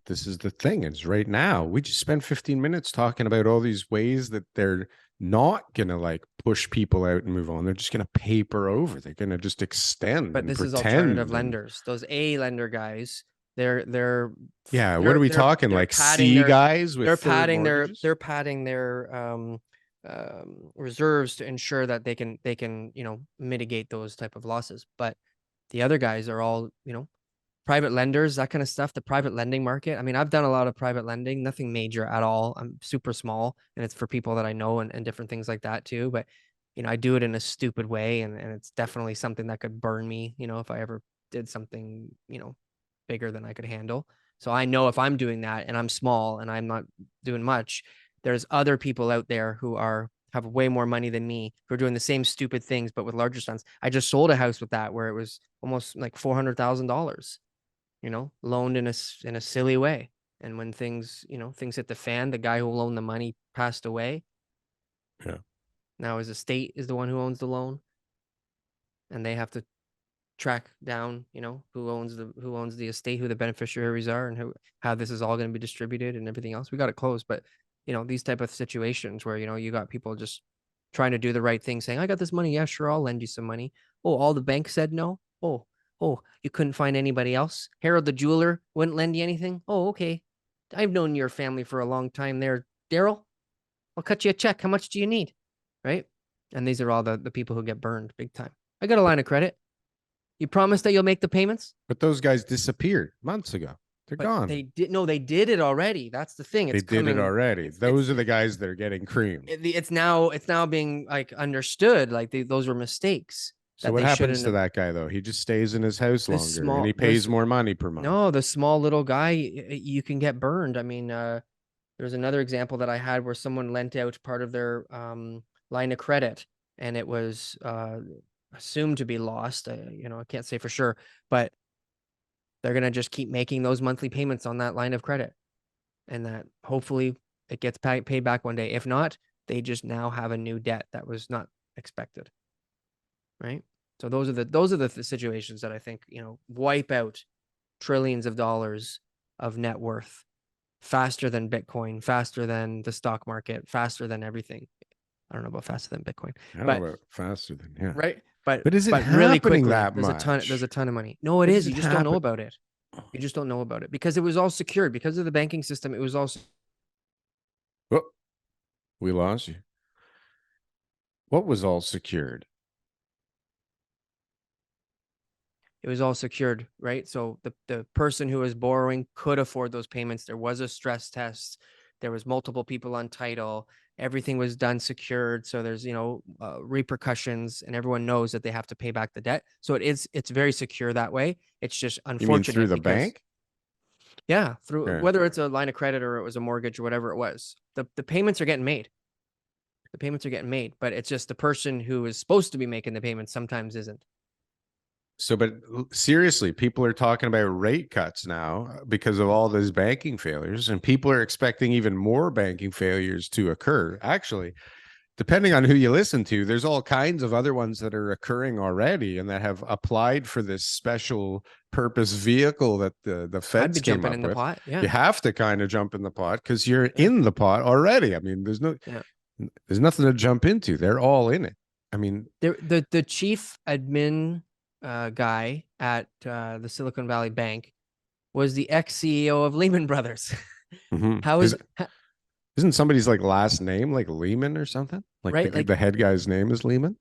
But this is the thing, is right now we just spent 15 minutes talking about all these ways that they're not gonna like push people out and move on. They're just gonna paper over. They're gonna just extend But and this is alternative pretend. And lenders. Those A lender guys, they're yeah, what they're are we they're talking? they're Like padding C their guys with they're third padding their mortgages? they're padding their reserves to ensure that they can mitigate those type of losses. But the other guys are all private lenders, that kind of stuff. The private lending market. I mean, I've done a lot of private lending, nothing major at all. I'm super small, and it's for people that I know and different things like that too. But I do it in a stupid way, and it's definitely something that could burn me. If I ever did something bigger than I could handle. So I know if I'm doing that and I'm small and I'm not doing much, there's other people out there who have way more money than me who are doing the same stupid things but with larger sums. I just sold a house with that where it was almost like $400,000, loaned in a silly way. And when things hit the fan, the guy who loaned the money passed away. Yeah. Now his estate is the one who owns the loan, and they have to track down, who owns the estate, who the beneficiaries are, and how this is all going to be distributed and everything else. We got it closed, but these type of situations where you got people just trying to do the right thing, saying, "I got this money, yeah, sure, I'll lend you some money." Oh, all the banks said no. Oh, you couldn't find anybody else. Harold the jeweler wouldn't lend you anything. Oh, okay. I've known your family for a long time there, Darryl. I'll cut you a check. How much do you need? Right? And these are all the people who get burned big time. I got a line of credit. You promise that you'll make the payments? But those guys disappeared months ago. They're But gone. they did it already. That's the thing. They It's did it coming. already. It's Those are the guys that are getting creamed. it's now being like understood. Like those were mistakes So that what they happens shouldn't to have. that guy though? He just stays in his house This longer and small, he pays this more money per month. no, the small little guy, you can get burned. I mean, there's another example that I had where someone lent out part of their line of credit, and it was assumed to be lost. I can't say for sure, but they're gonna just keep making those monthly payments on that line of credit, and that hopefully it gets paid back one day. If not, they just now have a new debt that was not expected. Right. So those are the situations that I think wipe out trillions of dollars of net worth faster than Bitcoin, faster than the stock market, faster than everything. I don't know about faster than Bitcoin, I don't but know about faster than, yeah. right. But But is it really happening quickly, that there's a much? ton of money. No, it But is. is You it just don't know happen? about it. You just don't know about it because it was all secured because of the banking system. It was all Oh, we lost you. What was all secured? it was all secured, right? So the person who was borrowing could afford those payments. There was a stress test. There was multiple people on title. Everything was done secured. So there's repercussions, and everyone knows that they have to pay back the debt. So it's very secure that way. It's just You mean through unfortunate the because bank? yeah, through Yeah. whether it's a line of credit or it was a mortgage or whatever it was, the payments are getting made. The payments are getting made, but it's just the person who is supposed to be making the payments sometimes isn't. So, but seriously, people are talking about rate cuts now because of all those banking failures, and people are expecting even more banking failures to occur. Actually, depending on who you listen to, there's all kinds of other ones that are occurring already and that have applied for this special purpose vehicle that the I'd be feds came jumping up in the with. pot. You Yeah. have to kind of jump in the pot because you're Yeah. in the pot already. I mean, Yeah. there's nothing to jump into. They're all in it. I mean, The chief admin guy at the Silicon Valley Bank was the ex CEO of Lehman Brothers. mhm. How is Isn't somebody's like last name like Lehman or something? Like right? Like the head guy's name is Lehman?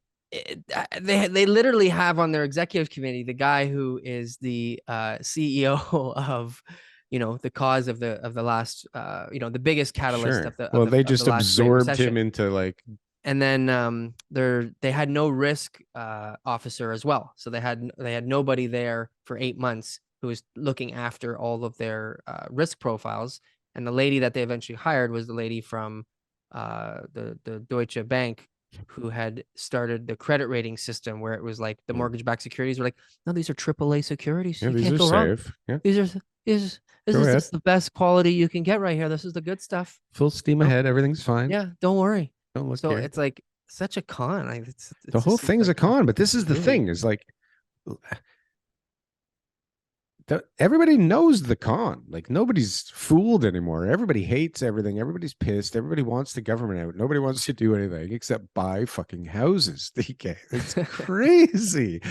they literally have on their executive committee the guy who is the CEO of the cause of the last the biggest catalyst Sure. of the of Well, the they of the just last great absorbed him recession. into like, And then they had no risk officer as well, so they had nobody there for 8 months who was looking after all of their risk profiles. And the lady that they eventually hired was the lady from the Deutsche Bank, who had started the credit rating system where it was like the mm, mortgage backed securities were like, no, these are AAA securities, yeah, you these can't are go wrong. safe. Yeah, These are is this go is ahead. this the best quality you can get right here. This is the good stuff. Full steam No, ahead. Everything's fine. yeah, don't worry. Don't look So here. it's like such a con. The It's whole just thing's a like con, but this is the really thing is like everybody knows the con. Like nobody's fooled anymore. Everybody hates everything. Everybody's pissed. Everybody wants the government out. Nobody wants to do anything except buy fucking houses. TK, it's crazy.